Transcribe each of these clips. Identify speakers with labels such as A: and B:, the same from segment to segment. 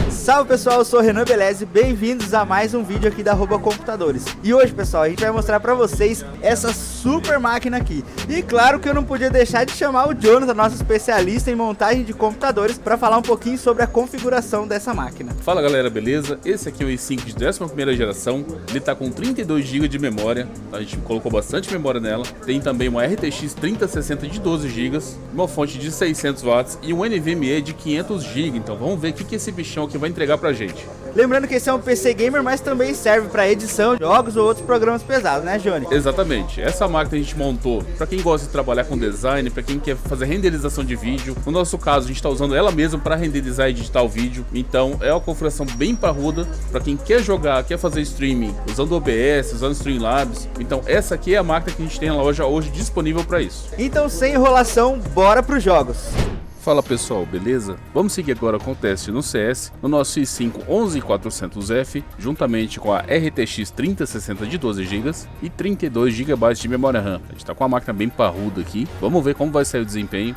A: Salve pessoal, eu sou o Renan Beleze, bem-vindos a mais um vídeo aqui da Arroba Computadores. E hoje pessoal, a gente vai mostrar pra vocês essa super máquina aqui. E claro que eu não podia deixar de chamar o Jonathan, nosso especialista em montagem de computadores, pra falar um pouquinho sobre a configuração dessa máquina.
B: Fala galera, beleza? Esse aqui é o i5 de 11ª geração, ele tá com 32 GB de memória, a gente colocou bastante memória nela. Tem também uma RTX 3060 de 12 GB, uma fonte de 600 watts e um NVMe de 500 GB. Então vamos ver o que esse bichão aqui vai entregar pra gente.
A: Lembrando que esse é um PC gamer, mas também serve para edição de jogos ou outros programas pesados, né, Johnny?
B: Exatamente. Essa máquina a gente montou para quem gosta de trabalhar com design, para quem quer fazer renderização de vídeo. No nosso caso, a gente está usando ela mesma para renderizar e editar o vídeo. Então, é uma configuração bem parruda para quem quer jogar, quer fazer streaming usando OBS, usando Streamlabs. Então, essa aqui é a máquina que a gente tem na loja hoje disponível para isso.
A: Então, sem enrolação, bora para os jogos.
B: Fala pessoal, beleza? Vamos seguir agora com o teste no CS, no nosso i5 11400F, juntamente com a RTX 3060 de 12 GB e 32 GB de memória RAM. A gente está com uma máquina bem parruda aqui, vamos ver como vai sair o desempenho.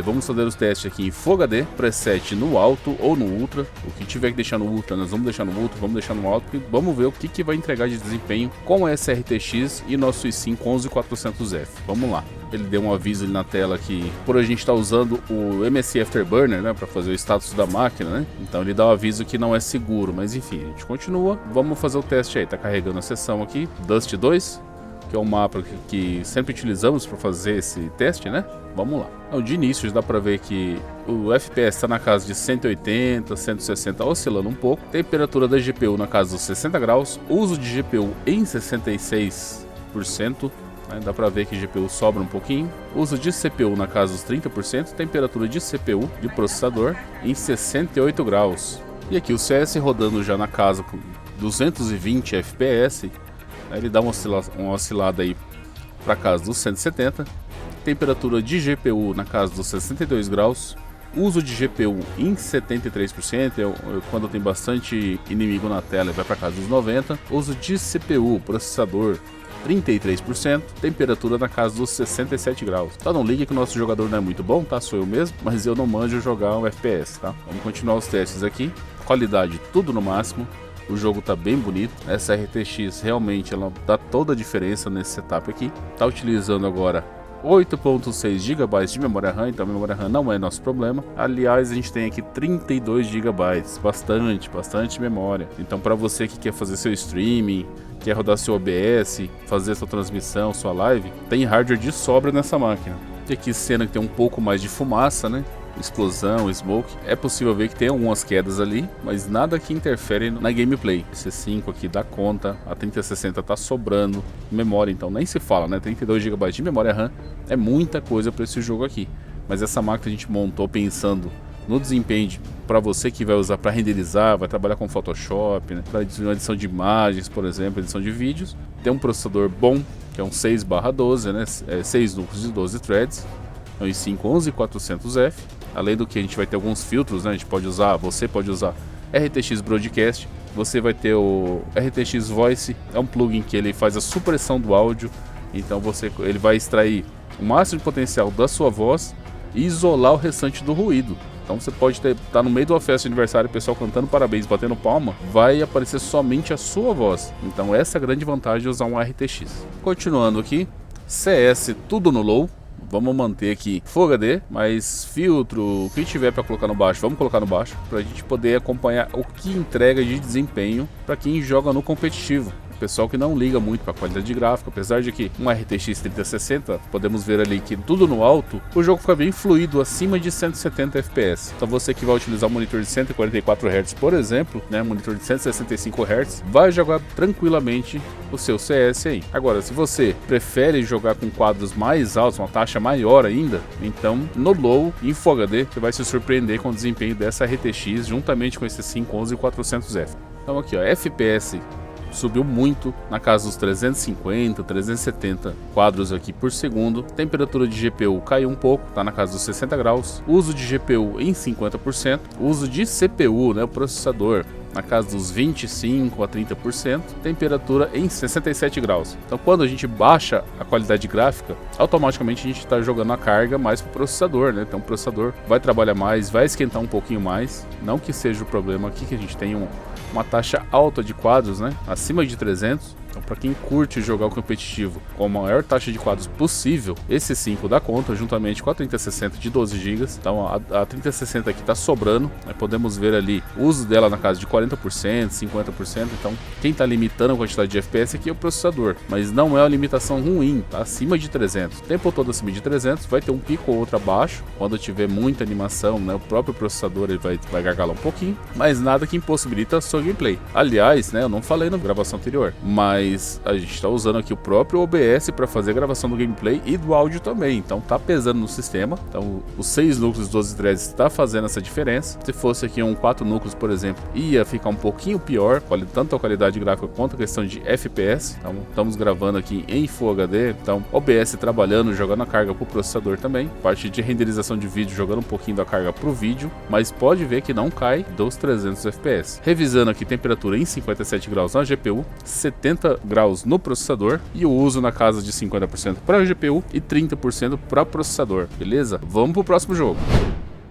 B: Vamos fazer os testes aqui em Full HD, preset no alto ou no ultra. O que tiver que deixar no ultra, nós vamos deixar no ultra, vamos deixar no alto, porque vamos ver o que vai entregar de desempenho com essa RTX e nosso i5 11400F. Vamos lá. Ele deu um aviso ali na tela que por a gente estar usando o MSI Afterburner, né, para fazer o status da máquina, né? Então ele dá um aviso que não é seguro, mas enfim, a gente continua. Vamos fazer o teste aí. Tá carregando a sessão aqui, Dust 2, que é um mapa que sempre utilizamos para fazer esse teste, né? Vamos lá. Então, de início já dá para ver que o FPS está na casa de 180, 160, oscilando um pouco. Temperatura da GPU na casa dos 60 graus. Uso de GPU em 66%. Dá pra ver que GPU sobra um pouquinho. Uso de CPU na casa dos 30%. Temperatura de CPU de processador em 68 graus. E aqui o CS rodando já na casa com 220 FPS. Ele dá uma oscilada aí para casa dos 170. Temperatura de GPU na casa dos 62 graus. Uso de GPU em 73%, quando tem bastante inimigo na tela vai para casa dos 90%. Uso de CPU, processador, 33%, temperatura na casa dos 67 graus. Tá, não liga que o nosso jogador não é muito bom, tá? Sou eu mesmo, mas eu não manjo jogar um FPS, tá? Vamos continuar os testes aqui. Qualidade, tudo no máximo. O jogo tá bem bonito. Essa RTX realmente ela dá toda a diferença nesse setup aqui. Tá utilizando agora 8.6 GB de memória RAM, então a memória RAM não é nosso problema. Aliás, a gente tem aqui 32 GB, bastante memória. Então para você que quer fazer seu streaming, quer rodar seu OBS, fazer sua transmissão, sua live, tem hardware de sobra nessa máquina. E aqui cena que tem um pouco mais de fumaça, né? Explosão, smoke. É possível ver que tem algumas quedas ali, mas nada que interfere na gameplay. Esse 5 aqui dá conta, a 3060 tá sobrando memória, então nem se fala, né? 32 GB de memória RAM é muita coisa para esse jogo aqui. Mas essa máquina a gente montou pensando no desempenho para você que vai usar para renderizar, vai trabalhar com Photoshop, né? Para edição de imagens, por exemplo, edição de vídeos. Tem um processador bom, que é um 6/12, né? 6 núcleos de 12 threads. É um i5 11400F. Além do que a gente vai ter alguns filtros, né? Você pode usar RTX Broadcast, você vai ter o RTX Voice, é um plugin que ele faz a supressão do áudio, então ele vai extrair o máximo de potencial da sua voz e isolar o restante do ruído. Então você pode estar no meio de uma festa de aniversário, o pessoal cantando parabéns, batendo palma, vai aparecer somente a sua voz. Então essa é a grande vantagem de usar um RTX. Continuando aqui, CS tudo no low. Vamos manter aqui Full HD, mas filtro, o que tiver para colocar no baixo, vamos colocar no baixo, para a gente poder acompanhar o que entrega de desempenho para quem joga no competitivo. Pessoal que não liga muito para a qualidade de gráfico, apesar de que uma RTX 3060, podemos ver ali que tudo no alto, o jogo fica bem fluido acima de 170 FPS. Então você que vai utilizar um monitor de 144 Hz, por exemplo, né, monitor de 165 Hz, vai jogar tranquilamente o seu CS aí. Agora, se você prefere jogar com quadros mais altos, uma taxa maior ainda, então no low, em Full HD, você vai se surpreender com o desempenho dessa RTX juntamente com esse 11400F. Então aqui, ó, FPS subiu muito, na casa dos 350, 370 quadros aqui por segundo. Temperatura de GPU caiu um pouco, tá na casa dos 60 graus. Uso de GPU em 50%. Uso de CPU, né, o processador, na casa dos 25 a 30%, temperatura em 67 graus. Então quando a gente baixa a qualidade gráfica, automaticamente a gente está jogando a carga mais para o processador, né? Então o processador vai trabalhar mais, vai esquentar um pouquinho mais, não que seja o problema aqui que a gente tem uma taxa alta de quadros, né? Acima de 300. Então, para quem curte jogar o competitivo com a maior taxa de quadros possível, esse 5 dá conta, juntamente com a 3060 de 12 GB. Então, a 3060 aqui está sobrando. Né? Podemos ver ali o uso dela na casa de 40%, 50%. Então, quem está limitando a quantidade de FPS aqui é o processador. Mas não é uma limitação ruim, tá acima de 300. O tempo todo acima de 300, vai ter um pico ou outro abaixo. Quando tiver muita animação, né? O próprio processador ele vai gargalar um pouquinho. Mas nada que impossibilita a sua gameplay. Aliás, né? Eu não falei na gravação anterior, mas a gente está usando aqui o próprio OBS para fazer a gravação do gameplay e do áudio também, então tá pesando no sistema. Então os 6 núcleos 12 threads está fazendo essa diferença. Se fosse aqui um 4 núcleos, por exemplo, ia ficar um pouquinho pior, tanto a qualidade gráfica quanto a questão de FPS. Então estamos gravando aqui em Full HD, então OBS trabalhando, jogando a carga para o processador também, parte de renderização de vídeo jogando um pouquinho da carga para o vídeo, mas pode ver que não cai dos 300 FPS. Revisando aqui, temperatura em 57 graus na GPU, 70 graus no processador e o uso na casa de 50% para a GPU e 30% para processador, beleza? Vamos para o próximo jogo.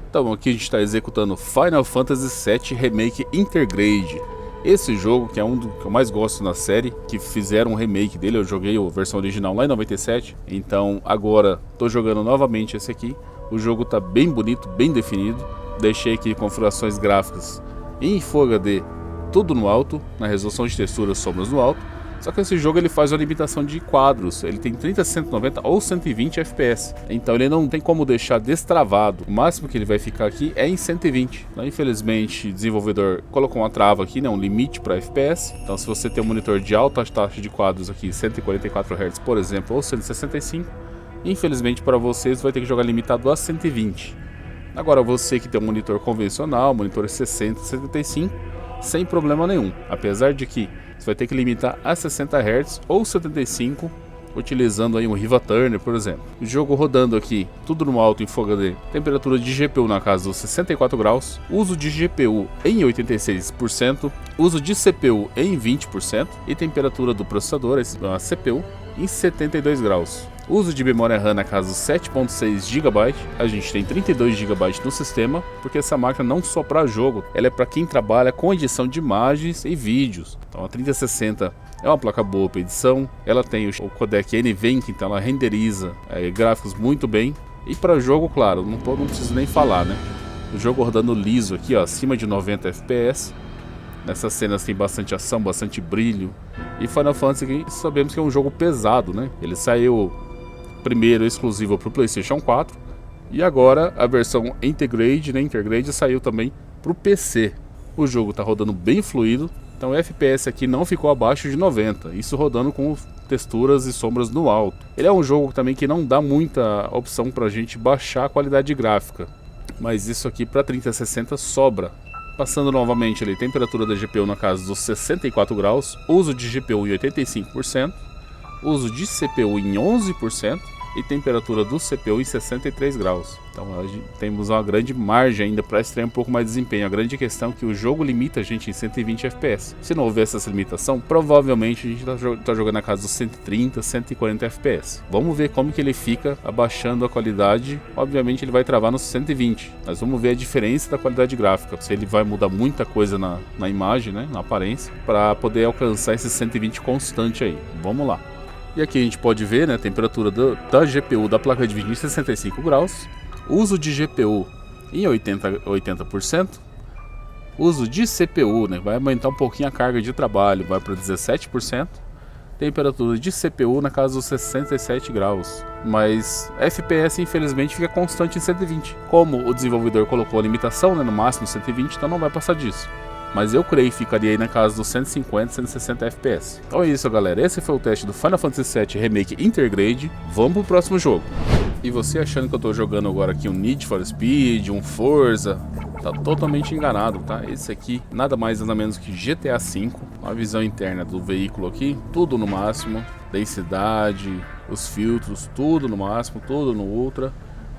B: Então aqui a gente está executando Final Fantasy VII Remake Intergrade. Esse jogo, que é um do que eu mais gosto na série, que fizeram um remake dele, eu joguei a versão original lá em 97, então agora estou jogando novamente esse aqui. O jogo está bem bonito, bem definido, deixei aqui configurações gráficas em Full HD, tudo no alto, na resolução de texturas, sombras no alto. Só que esse jogo ele faz uma limitação de quadros, ele tem 30, 190 ou 120 FPS, então ele não tem como deixar destravado. O máximo que ele vai ficar aqui é em 120. Infelizmente o desenvolvedor colocou uma trava aqui, né, um limite para FPS. Então se você tem um monitor de alta taxa de quadros aqui, 144 Hz por exemplo, ou 165, infelizmente para vocês vai ter que jogar limitado a 120. Agora você que tem um monitor convencional, monitor 60, 75, sem problema nenhum, apesar de que você vai ter que limitar a 60 Hz ou 75, utilizando aí um Riva Turner, por exemplo. O jogo rodando aqui, tudo no alto em Full HD, temperatura de GPU na casa dos 64 graus, uso de GPU em 86%, uso de CPU em 20% e temperatura do processador, a CPU, em 72 graus. Uso de memória RAM na casa dos 7.6 GB, a gente tem 32 GB no sistema, porque essa máquina não só para jogo, ela é para quem trabalha com edição de imagens e vídeos. Então a 3060 é uma placa boa para edição, ela tem o codec NVENC, então ela renderiza gráficos muito bem. E para jogo, claro, não preciso nem falar, né? O jogo rodando liso aqui, ó, acima de 90 FPS. Nessas cenas tem bastante ação, bastante brilho. E Final Fantasy aqui, sabemos que é um jogo pesado, né? Ele saiu primeiro exclusivo para o PlayStation 4 e agora a versão Intergrade, né? Intergrade saiu também para o PC. O jogo está rodando bem fluido, então o FPS aqui não ficou abaixo de 90, isso rodando com texturas e sombras no alto. Ele é um jogo também que não dá muita opção para a gente baixar a qualidade gráfica, mas isso aqui para 3060 sobra. Passando novamente ali, temperatura da GPU na casa dos 64 graus, uso de GPU em 85%, uso de CPU em 11% e temperatura do CPU em 63 graus. Então temos uma grande margem ainda para extrair um pouco mais de desempenho. A grande questão é que o jogo limita a gente em 120 FPS. Se não houvesse essa limitação, provavelmente a gente tá jogando na casa dos 130, 140 FPS. Vamos ver como que ele fica abaixando a qualidade. Obviamente ele vai travar nos 120, mas vamos ver a diferença da qualidade gráfica. Se ele vai mudar muita coisa na imagem, né, na aparência, para poder alcançar esse 120 constante aí. Vamos lá. E aqui a gente pode ver, né, a temperatura da GPU da placa de vídeo em 65 graus, uso de GPU em 80%, uso de CPU, né, vai aumentar um pouquinho a carga de trabalho, vai para 17%, temperatura de CPU na casa dos 67 graus, mas FPS infelizmente fica constante em 120. Como o desenvolvedor colocou a limitação, né, no máximo 120, então não vai passar disso. Mas eu creio que ficaria aí na casa dos 150, 160 FPS. Então é isso, galera. Esse foi o teste do Final Fantasy VII Remake Intergrade. Vamos pro próximo jogo. E você achando que eu tô jogando agora aqui um Need for Speed, um Forza, tá totalmente enganado, tá? Esse aqui nada mais nada menos que GTA V. Uma visão interna do veículo aqui, tudo no máximo. Densidade, os filtros, tudo no máximo, tudo no ultra.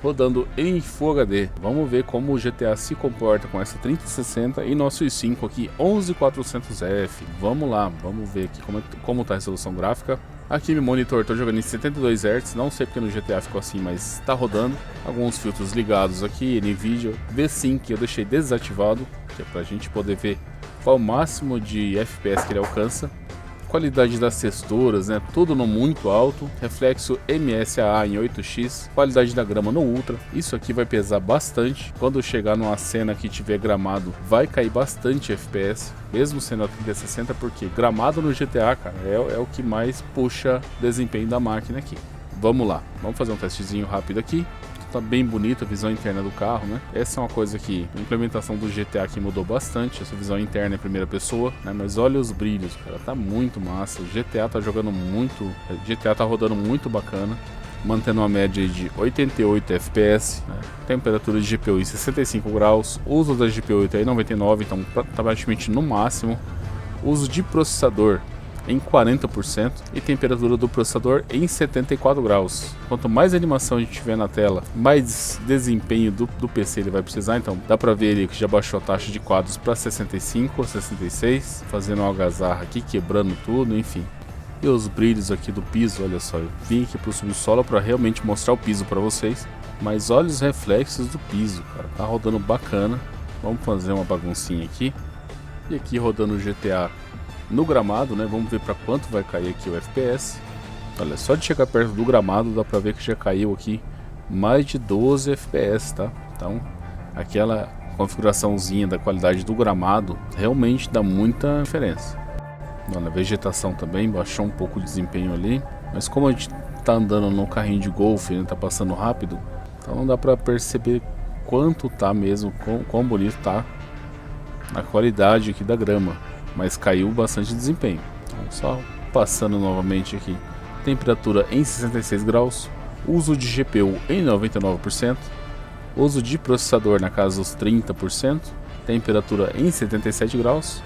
B: rodando em Full HD. Vamos ver como o GTA se comporta com essa 3060 e nosso i5 aqui 11400F. Vamos lá, vamos ver aqui como tá a resolução gráfica. Aqui meu monitor estou jogando em 72 Hz, não sei porque no GTA ficou assim, mas está rodando. Alguns filtros ligados aqui, NVIDIA V-Sync eu deixei desativado, que é para a gente poder ver qual o máximo de FPS que ele alcança. Qualidade das texturas, né? Tudo no muito alto. Reflexo MSAA em 8x. Qualidade da grama no Ultra. Isso aqui vai pesar bastante. Quando chegar numa cena que tiver gramado, vai cair bastante FPS. Mesmo sendo a 3060, porque gramado no GTA, cara, é o que mais puxa desempenho da máquina aqui. Vamos lá. Vamos fazer um testezinho rápido aqui. Tá bem bonita a visão interna do carro, né? Essa é uma coisa que a implementação do GTA aqui mudou bastante, essa visão interna em primeira pessoa, né? Mas olha os brilhos, cara, tá muito massa. O GTA tá jogando muito, GTA tá rodando muito bacana, mantendo uma média de 88 FPS, né? Temperatura de GPU em 65 graus, uso da GPU em 99, então tá praticamente no máximo. Uso de processador em 40% e temperatura do processador em 74 graus. Quanto mais animação a gente tiver na tela, mais desempenho do PC ele vai precisar. Então dá pra ver ele que já baixou a taxa de quadros para 65 ou 66, fazendo uma algazarra aqui, quebrando tudo, enfim. E os brilhos aqui do piso, olha só, eu vim aqui pro subsolo para realmente mostrar o piso para vocês, mas olha os reflexos do piso, cara, tá rodando bacana. Vamos fazer uma baguncinha aqui. E aqui rodando o GTA no gramado, né? Vamos ver para quanto vai cair aqui o FPS. Olha, só de chegar perto do gramado dá para ver que já caiu aqui mais de 12 FPS, tá? Então, aquela configuraçãozinha da qualidade do gramado realmente dá muita diferença. Olha, a vegetação também baixou um pouco o desempenho ali, mas como a gente tá andando no carrinho de golfe, né? Tá passando rápido, então não dá para perceber quanto tá mesmo, quão bonito tá a qualidade aqui da grama. Mas caiu bastante desempenho. Então, só passando novamente aqui. Temperatura em 66 graus. Uso de GPU em 99%. Uso de processador na casa dos 30%. Temperatura em 77 graus.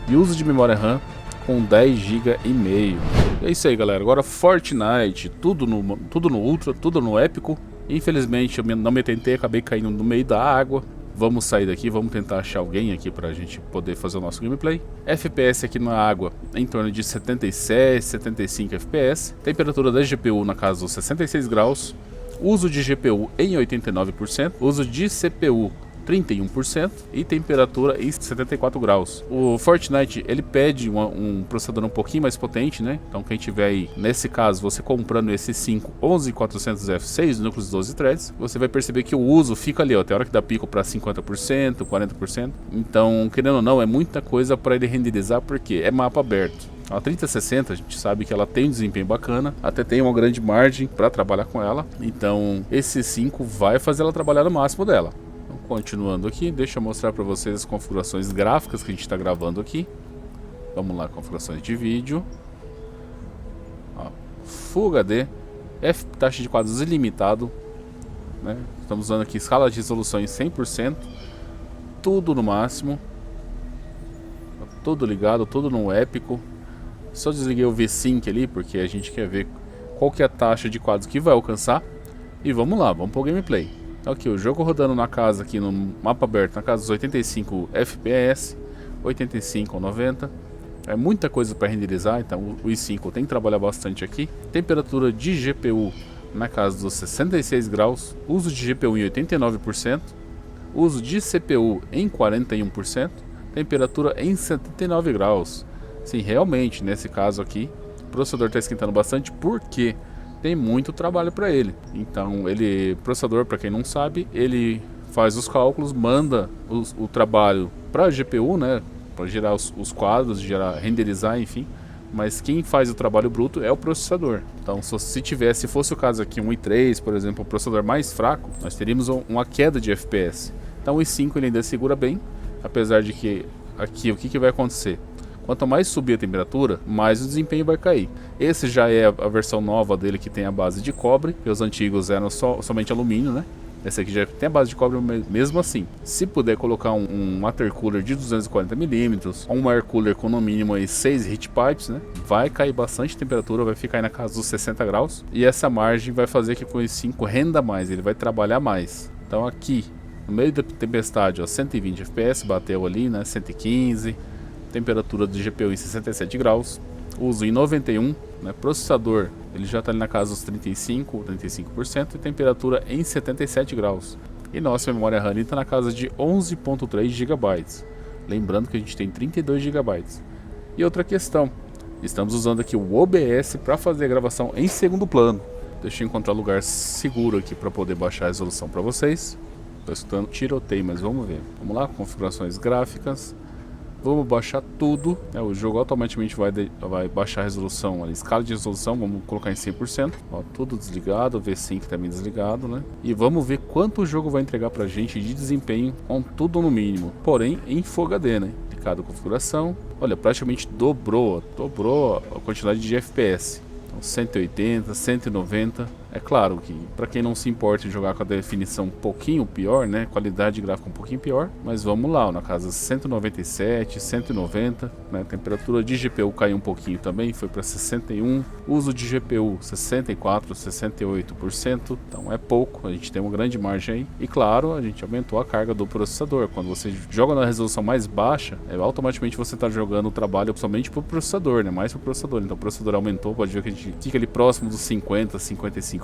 B: E uso de memória RAM com 10 GB e meio. É isso aí, galera. Agora Fortnite. Tudo no Ultra, tudo no épico. Infelizmente eu não me tentei, acabei caindo no meio da água. Vamos sair daqui, vamos tentar achar alguém aqui pra gente poder fazer o nosso gameplay. FPS aqui na água em torno de 77, 75 FPS. Temperatura da GPU na casa dos 66 graus. Uso de GPU em 89%. Uso de CPU 31% e temperatura em 74 graus. O Fortnite ele pede um processador um pouquinho mais potente, né? Então quem tiver aí, nesse caso, você comprando esse 5 11400F 6 núcleos 12 threads, você vai perceber que o uso fica ali, ó, tem hora que dá pico para 50%, 40%. Então, querendo ou não, é muita coisa para ele renderizar porque é mapa aberto. A 3060 a gente sabe que ela tem um desempenho bacana, até tem uma grande margem para trabalhar com ela. Então, esse 5 vai fazer ela trabalhar no máximo dela. Continuando aqui, deixa eu mostrar para vocês as configurações gráficas que a gente está gravando aqui. Vamos lá, configurações de vídeo. Ó, Full HD, taxa de quadros ilimitado, né? Estamos usando aqui escala de resolução em 100%, tudo no máximo, tudo ligado, tudo no épico. Só desliguei o V-Sync ali porque a gente quer ver qual que é a taxa de quadros que vai alcançar. E vamos lá, vamos para o gameplay. Aqui o jogo rodando na casa, aqui no mapa aberto, na casa dos 85 FPS, 85 ou 90. É muita coisa para renderizar, então o i5 tem que trabalhar bastante aqui. Temperatura de GPU na casa dos 66 graus. Uso de GPU em 89%. Uso de CPU em 41%. Temperatura em 79 graus. Sim, realmente, nesse caso aqui, o processador está esquentando bastante porque tem muito trabalho para ele. Então, processador, para quem não sabe, ele faz os cálculos, manda o trabalho para a GPU, né, para gerar os quadros, renderizar, enfim. Mas quem faz o trabalho bruto é o processador. Então, se fosse o caso aqui, um i3, por exemplo, um processador mais fraco, nós teríamos uma queda de FPS. Então, o i5 ele ainda segura bem, apesar de que aqui o que vai acontecer? Quanto mais subir a temperatura, mais o desempenho vai cair. Esse já é a versão nova dele que tem a base de cobre, que os antigos eram somente alumínio, né? Essa aqui já tem a base de cobre mesmo assim. Se puder colocar um water cooler de 240mm, ou um air cooler com no mínimo aí 6 heat pipes, né? Vai cair bastante temperatura, vai ficar aí na casa dos 60 graus. E essa margem vai fazer que com o i5 renda mais, ele vai trabalhar mais. Então aqui, no meio da tempestade, ó, 120 fps, bateu ali, né? 115, temperatura do GPU em 67 graus. Uso em 91, né? Processador, ele já está ali na casa dos 35% e temperatura em 77 graus. E nossa memória RAM está na casa de 11.3 GB. Lembrando que a gente tem 32 GB. E outra questão, estamos usando aqui o OBS para fazer a gravação em segundo plano. Deixa eu encontrar lugar seguro aqui para poder baixar a resolução para vocês. Estou escutando tiroteio, mas vamos ver. Vamos lá, configurações gráficas. Vamos baixar tudo, né? O jogo automaticamente vai baixar a resolução, a escala de resolução, vamos colocar em 100%. Ó, tudo desligado, o V-Sync também desligado, né? E vamos ver quanto o jogo vai entregar pra gente de desempenho com tudo no mínimo, porém em Full HD, né? Clicado configuração, olha, praticamente dobrou a quantidade de FPS. Então, 180, 190. É claro que para quem não se importa em jogar com a definição um pouquinho pior, né, qualidade gráfica um pouquinho pior, mas vamos lá, ó, na casa 197, 190, né, temperatura de GPU caiu um pouquinho também, foi para 61, uso de GPU 64, 68%, então é pouco, a gente tem uma grande margem aí. E claro, a gente aumentou a carga do processador. Quando você joga na resolução mais baixa, automaticamente você está jogando o trabalho somente para o processador, né, mais para o processador. Então o processador aumentou, pode ver que a gente fica ali próximo dos 50, 55%.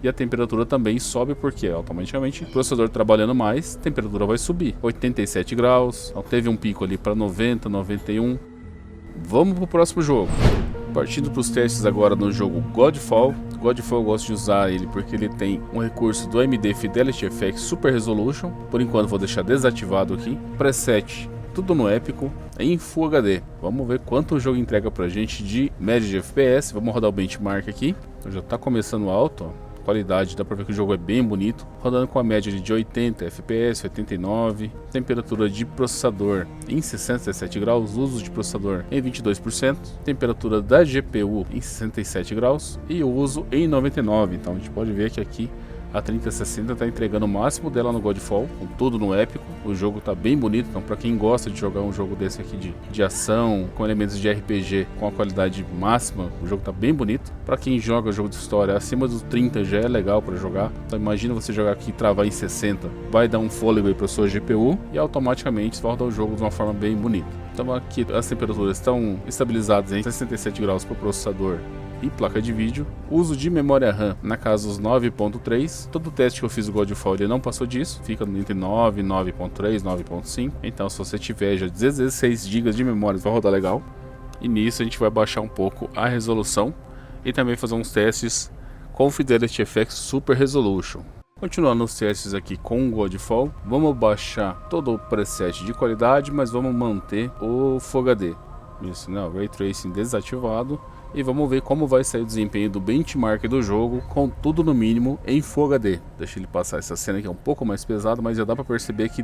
B: E a temperatura também sobe porque automaticamente o processador trabalhando mais, a temperatura vai subir. 87 graus, então teve um pico ali para 90, 91. Vamos para o próximo jogo. Partindo para os testes agora no jogo Godfall. Godfall eu gosto de usar ele porque ele tem um recurso do AMD Fidelity FX Super Resolution. Por enquanto vou deixar desativado aqui. Preset, tudo no épico, em Full HD. Vamos ver quanto o jogo entrega pra gente de média de FPS. Vamos rodar o benchmark aqui. Então já tá começando alto, ó. Qualidade, dá pra ver que o jogo é bem bonito. Rodando com a média de 80 FPS, 89. Temperatura de processador em 67 graus. Uso de processador em 22%. Temperatura da GPU em 67 graus. E uso em 99. Então a gente pode ver que aqui a 3060 está entregando o máximo dela no Godfall, com tudo no épico. O jogo está bem bonito, então para quem gosta de jogar um jogo desse aqui de ação, com elementos de RPG, com a qualidade máxima, o jogo está bem bonito. Para quem joga jogo de história acima dos 30 já é legal para jogar. Então imagina você jogar aqui e travar em 60, vai dar um fôlego aí para sua GPU e automaticamente você vai rodar o jogo de uma forma bem bonita. Então aqui as temperaturas estão estabilizadas em 67 graus para o processador e placa de vídeo. Uso de memória RAM na casa dos 9.3. Todo o teste que eu fiz do Godfall ele não passou disso, fica entre 9, 9.3, 9.5. Então se você tiver já 16 GB de memória vai rodar legal. E nisso a gente vai baixar um pouco a resolução e também fazer uns testes com Fidelity FX Super Resolution. Continuando os testes aqui com o Godfall, vamos baixar todo o preset de qualidade, mas vamos manter o Full HD. Isso, né? O Ray Tracing desativado. E vamos ver como vai sair o desempenho do benchmark do jogo com tudo no mínimo em Full HD. Deixa ele passar essa cena que é um pouco mais pesada, mas já dá para perceber que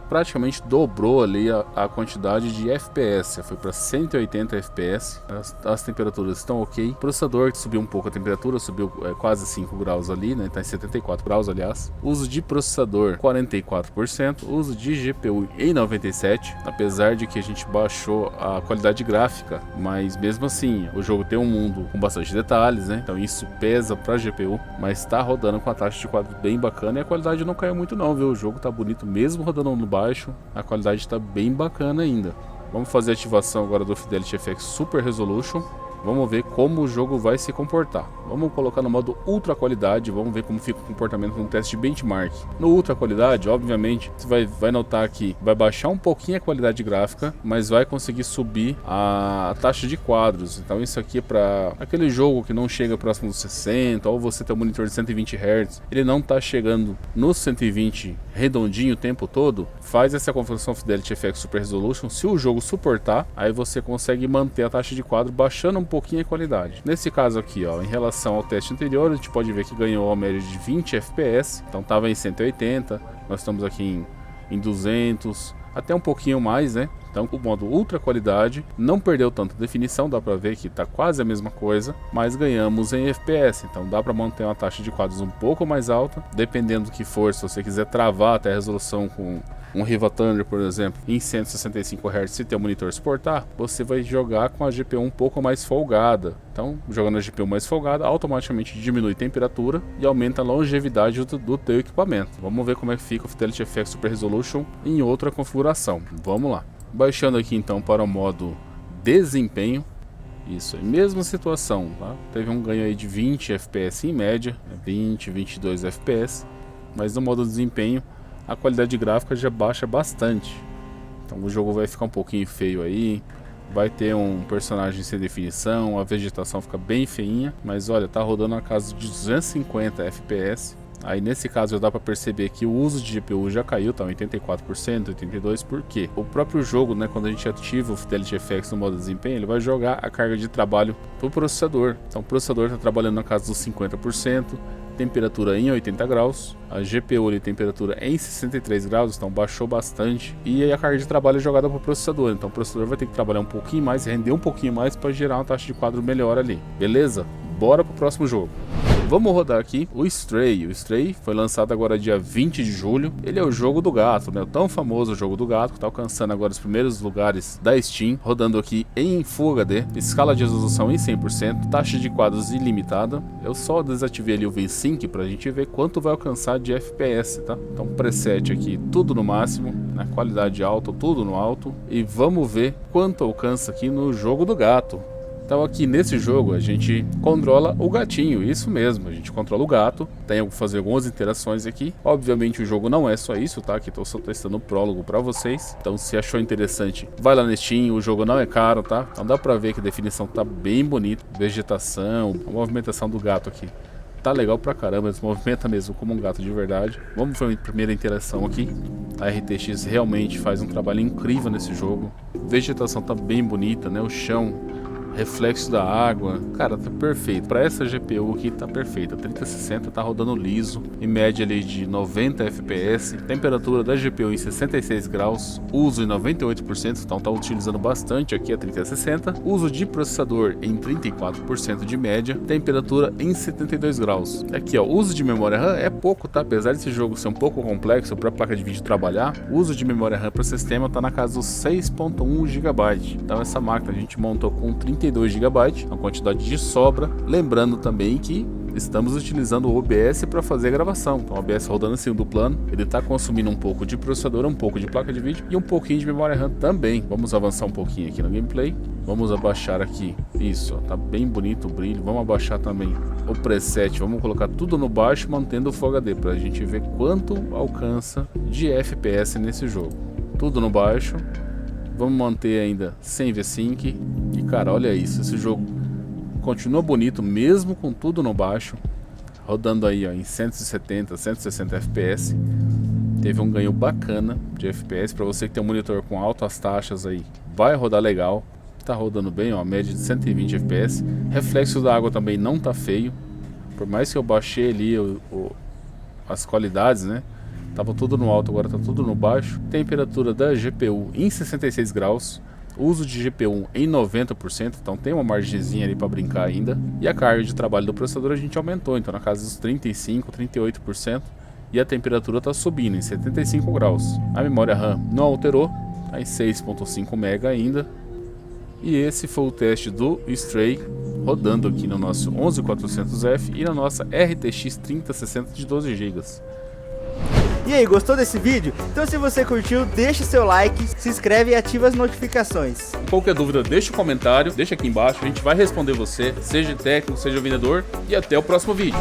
B: praticamente dobrou ali a quantidade de FPS, foi para 180 FPS, as temperaturas estão ok, o processador que subiu um pouco a temperatura, subiu quase 5 graus ali, né, está em 74 graus aliás, uso de processador 44%, uso de GPU em 97%, apesar de que a gente baixou a qualidade gráfica, mas mesmo assim o jogo tem um mundo com bastante detalhes, né, então isso pesa para a GPU, mas está rodando com a taxa de quadro bem bacana e a qualidade não caiu muito não, viu, o jogo tá bonito mesmo rodando no baixo, a qualidade está bem bacana ainda. Vamos fazer a ativação agora do Fidelity FX Super Resolution. Vamos ver como o jogo vai se comportar. Vamos colocar no modo ultra qualidade, vamos ver como fica o comportamento no teste de benchmark. No ultra qualidade, obviamente, você vai notar que vai baixar um pouquinho a qualidade gráfica, mas vai conseguir subir a taxa de quadros. Então isso aqui é para aquele jogo que não chega próximo dos 60, ou você tem um monitor de 120 Hz, ele não está chegando nos 120 redondinho o tempo todo. Faz essa configuração Fidelity FX Super Resolution, se o jogo suportar, aí você consegue manter a taxa de quadro baixando um pouquinho a qualidade. Nesse caso aqui, ó, em relação ao teste anterior, a gente pode ver que ganhou a média de 20 FPS, então estava em 180, nós estamos aqui em 200, até um pouquinho mais, né? Então o modo ultra qualidade não perdeu tanta definição, dá pra ver que tá quase a mesma coisa, mas ganhamos em FPS, então dá pra manter uma taxa de quadros um pouco mais alta, dependendo do que for. Se você quiser travar até a resolução com um Riva Thunder, por exemplo, em 165 Hz, se teu monitor suportar, você vai jogar com a GPU um pouco mais folgada. Então, jogando a GPU mais folgada, automaticamente diminui a temperatura e aumenta a longevidade do teu equipamento. Vamos ver como é que fica o Fidelity FX Super Resolution em outra configuração. Vamos lá. Baixando aqui então para o modo desempenho. Isso, mesma situação, tá? Teve um ganho aí de 20 FPS em média, 20, 22 FPS, mas no modo desempenho a qualidade gráfica já baixa bastante. Então o jogo vai ficar um pouquinho feio aí, vai ter um personagem sem definição, a vegetação fica bem feinha, mas olha, tá rodando na casa de 250 FPS. Aí nesse caso já dá para perceber que o uso de GPU já caiu, tá 84%, 82%, por quê? O próprio jogo, né, quando a gente ativa o Fidelity FX no modo desempenho, ele vai jogar a carga de trabalho pro processador. Então o processador está trabalhando na casa dos 50%, temperatura em 80 graus, a GPU ali, temperatura em 63 graus, então baixou bastante, e a carga de trabalho é jogada para o processador, então o processador vai ter que trabalhar um pouquinho mais, render um pouquinho mais para gerar uma taxa de quadro melhor ali, beleza? Bora pro próximo jogo. Vamos rodar aqui o Stray. O Stray foi lançado agora dia 20 de julho. Ele é o jogo do gato, né? O tão famoso jogo do gato, que está alcançando agora os primeiros lugares da Steam. Rodando aqui em Full HD, escala de resolução em 100%, taxa de quadros ilimitada. Eu só desativei ali o V-Sync para a gente ver quanto vai alcançar de FPS, tá? Então preset aqui, tudo no máximo, né? Qualidade alta, tudo no alto. E vamos ver quanto alcança aqui no jogo do gato. Então aqui nesse jogo a gente controla o gatinho, isso mesmo, a gente controla o gato, tem que fazer algumas interações aqui. Obviamente o jogo não é só isso, tá? Aqui estou só testando o prólogo para vocês. Então se achou interessante, vai lá no Steam, o jogo não é caro, tá? Então dá pra ver que a definição tá bem bonita, vegetação, a movimentação do gato aqui tá legal pra caramba, ele se movimenta mesmo como um gato de verdade. Vamos fazer a primeira interação aqui. A RTX realmente faz um trabalho incrível nesse jogo, a vegetação tá bem bonita, né? O chão, reflexo da água, cara, tá perfeito. Para essa GPU aqui tá perfeita, 3060 tá rodando liso, em média ali de 90 FPS, temperatura da GPU em 66 graus, uso em 98%, então tá utilizando bastante aqui a 3060, uso de processador em 34% de média, temperatura em 72 graus. Aqui ó, uso de memória RAM é pouco, tá? Apesar desse jogo ser um pouco complexo para a placa de vídeo trabalhar, o uso de memória RAM para o sistema tá na casa dos 6.1 GB. Então essa máquina a gente montou com 32 GB, uma quantidade de sobra. Lembrando também que estamos utilizando o OBS para fazer a gravação. Então o OBS rodando em segundo plano, ele está consumindo um pouco de processador, um pouco de placa de vídeo e um pouquinho de memória RAM também. Vamos avançar um pouquinho aqui no gameplay. Vamos abaixar aqui, isso, ó, tá bem bonito o brilho. Vamos abaixar também o preset, vamos colocar tudo no baixo, mantendo o Full HD, para a gente ver quanto alcança de FPS nesse jogo. Tudo no baixo. Vamos manter ainda sem V-Sync. E cara, olha isso, esse jogo continua bonito mesmo com tudo no baixo, rodando aí ó, em 170, 160 FPS. Teve um ganho bacana de FPS. Para você que tem um monitor com altas taxas aí, vai rodar legal. Tá rodando bem, ó, média de 120 FPS. Reflexo da água também não tá feio. Por mais que eu baixei ali as qualidades, né? Tava tudo no alto, agora tá tudo no baixo. Temperatura da GPU em 66 graus. Uso de GPU em 90%, então tem uma margenzinha ali para brincar ainda. E a carga de trabalho do processador a gente aumentou, então na casa dos 35, 38%. E a temperatura tá subindo em 75 graus. A memória RAM não alterou, tá em 6.5 MB ainda. E esse foi o teste do Stray, rodando aqui no nosso 11400F e na nossa RTX 3060 de 12 GB.
A: E aí, gostou desse vídeo? Então se você curtiu, deixa seu like, se inscreve e ativa as notificações.
B: Qualquer dúvida, deixa um comentário, deixa aqui embaixo, a gente vai responder você, seja técnico, seja vendedor, e até o próximo vídeo.